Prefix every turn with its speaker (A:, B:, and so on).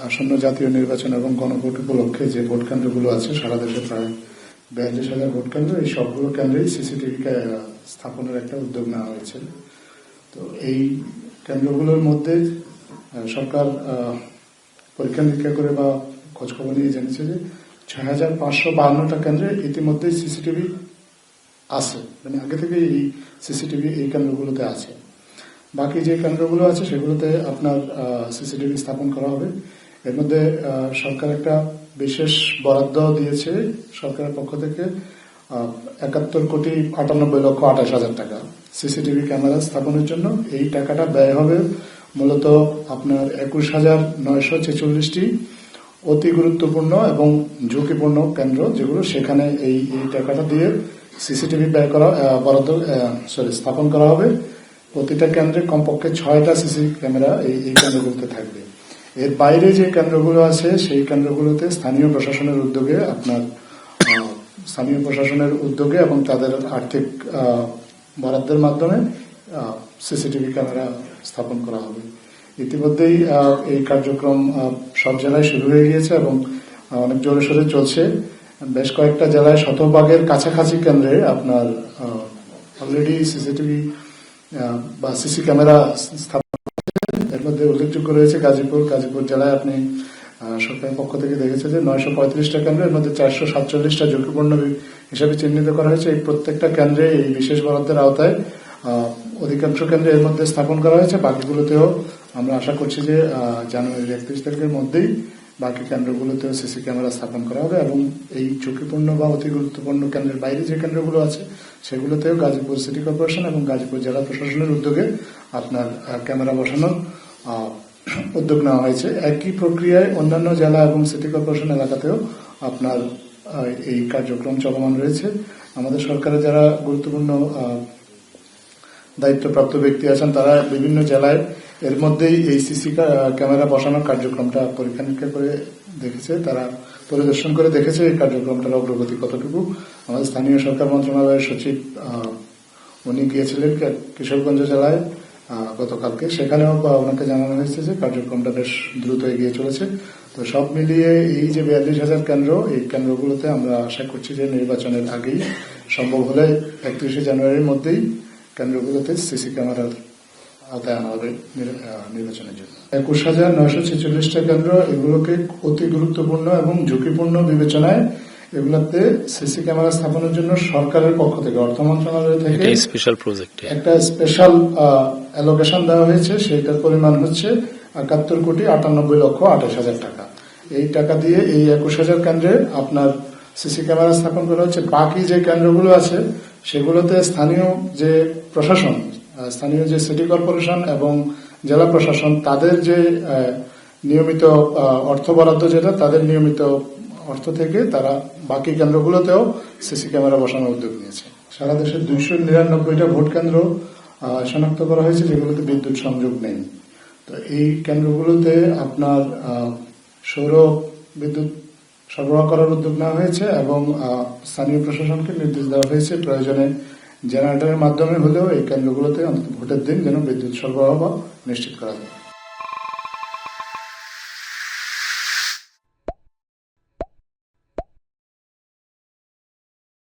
A: আসন্ন জাতীয় নির্বাচন এবং গণভোট উপলক্ষে যে ভোট কেন্দ্রগুলো আছে সারা দেশে প্রায় 42,000 ভোট কেন্দ্র, এই সবগুলো কেন্দ্রেই সিসিটিভি স্থাপনের একটা উদ্যোগ নেওয়া হয়েছে। তো এই কেন্দ্রগুলোর মধ্যে সরকার পরীক্ষা নিরীক্ষা করে বা খোঁজখবর নিয়ে জেনেছে যে 6,552টা কেন্দ্রে ইতিমধ্যেই সিসিটিভি আছে, মানে আগে থেকে এই সিসিটিভি এই কেন্দ্রগুলোতে আছে। বাকি যে কেন্দ্রগুলো আছে সেগুলোতে আপনার সিসিটিভি স্থাপন করা হবে। এর মধ্যে সরকার একটা বিশেষ বরাদ্দ দিয়েছে সরকারের পক্ষ থেকে 71,98,28,000 টাকা সিসিটিভি ক্যামেরা স্থাপনের জন্য। এই টাকাটা ব্যয় হবে মূলত আপনার 21,946টি অতি গুরুত্বপূর্ণ এবং ঝুঁকিপূর্ণ কেন্দ্র, যেগুলো সেখানে এই টাকাটা দিয়ে সিসিটিভি স্থাপন করা হবে। প্রতিটা কেন্দ্রে কমপক্ষে 6টা সিসি ক্যামেরা এই কেন্দ্রগুলোতে থাকবে। এর বাইরে যে কেন্দ্রগুলো আছে সেই কেন্দ্রগুলোতে স্থানীয় প্রশাসনের উদ্যোগে এবং তাদের আর্থিক বরাদ্দের মাধ্যমে সিসিটিভি ক্যামেরা স্থাপন করা হবে। ইতিমধ্যেই এই কার্যক্রম সব জেলায় শুরু হয়ে গিয়েছে এবং অনেক জোরে সোরে চলছে। বেশ কয়েকটা জেলায় শতভাগের কাছাকাছি কেন্দ্রে আপনার অলরেডি সিসিটিভি বা সিসি ক্যামেরা স্থাপন করেছে। এর মধ্যে উল্লেখযোগ্য রয়েছে গাজীপুর জেলায় আপনি সরকারের পক্ষ থেকে দেখেছে যে 935টা কেন্দ্র, এর মধ্যে 447টা ঝুঁকিপূর্ণ হিসেবে চিহ্নিত করা হয়েছে। এই প্রত্যেকটা কেন্দ্রে এই বিশেষ বরাদ্দের আওতায় অধিকাংশ কেন্দ্রে এর মধ্যে স্থাপন করা হয়েছে। বাকিগুলোতেও আমরা আশা করছি যে জানুয়ারির 31 তারিখের মধ্যেই বাকি কেন্দ্রগুলোতেও সিসি ক্যামেরা স্থাপন করা হবে এবং এই ঝুঁকিপূর্ণ বা অতি গুরুত্বপূর্ণ কেন্দ্রের বাইরে যে কেন্দ্রগুলো আছে সেগুলোতেও গাজীপুর সিটি কর্পোরেশন এবং গাজীপুর জেলা প্রশাসনের উদ্যোগে আপনার ক্যামেরা বসানোর উদ্যোগ নেওয়া হয়েছে। একই প্রক্রিয়ায় অন্যান্য জেলা এবং সিটি কর্পোরেশন এলাকাতেও আপনার এই কার্যক্রম চলমান রয়েছে। আমাদের সরকারের যারা গুরুত্বপূর্ণ দায়িত্বপ্রাপ্ত ব্যক্তি আছেন তারা বিভিন্ন জেলায় এর মধ্যেই এই সিসি ক্যামেরা বসানোর কার্যক্রমটা পরীক্ষা নিরীক্ষা করে দেখেছে, তারা পরিদর্শন করে দেখেছে এই কার্যক্রমটার অগ্রগতি কতটুকু। আমাদের স্থানীয় সরকার মন্ত্রণালয়ের সচিব উনি গিয়েছিলেন কিশোরগঞ্জ জেলায় গতকালকে, সেখানেও ওনাকে জানানো হয়েছে যে কার্যক্রমটা বেশ দ্রুত এগিয়ে চলেছে। তো সব মিলিয়ে এই যে 42,000 কেন্দ্র, এই কেন্দ্রগুলোতে আমরা আশা করছি যে নির্বাচনের আগেই সম্ভব হলে 31শে জানুয়ারির মধ্যেই কেন্দ্রগুলোতে সিসি ক্যামেরার আওতায় আনা হবে নির্বাচনের জন্য। 21,946টা কেন্দ্র, এগুলোকে অতি গুরুত্বপূর্ণ এবং ঝুঁকিপূর্ণ বিবেচনায় এগুলোতে সিসি ক্যামেরা স্থাপনের জন্য সরকারের পক্ষ থেকে অর্থ মন্ত্রণালয় থেকে একটা স্পেশাল অ্যালোকেশন দেওয়া হয়েছে। সেইটার পরিমাণ হচ্ছে 71,98,28,000 টাকা। এই টাকা দিয়ে এই 21,000 কেন্দ্রে আপনার সিসি ক্যামেরা স্থাপন করা হচ্ছে। বাকি যে কেন্দ্রগুলো আছে সেগুলোতে স্থানীয় যে প্রশাসন, স্থানীয় যে সিটি কর্পোরেশন এবং জেলা প্রশাসন, তাদের যে নিয়মিত অর্থ বরাদ্দ যেটা, তাদের নিয়মিত অর্থ থেকে তারা বাকি কেন্দ্রগুলোতেও সিসি ক্যামেরা বসানোর উদ্যোগ নিয়েছে। সারা দেশে 299টা ভোট কেন্দ্র শনাক্ত করা হয়েছে যেগুলোতে বিদ্যুৎ সংযোগ নেই। তো এই কেন্দ্রগুলোতে আপনার সৌর বিদ্যুৎ সরবরাহ করার উদ্যোগ নেওয়া হয়েছে এবং স্থানীয় প্রশাসনকে নির্দেশ দেওয়া হয়েছে প্রয়োজনে জেনারেটরের মাধ্যমে হলেও এই কেন্দ্রগুলোতে অন্তত ভোটের দিন যেন বিদ্যুৎ সরবরাহ নিশ্চিত করা যায়।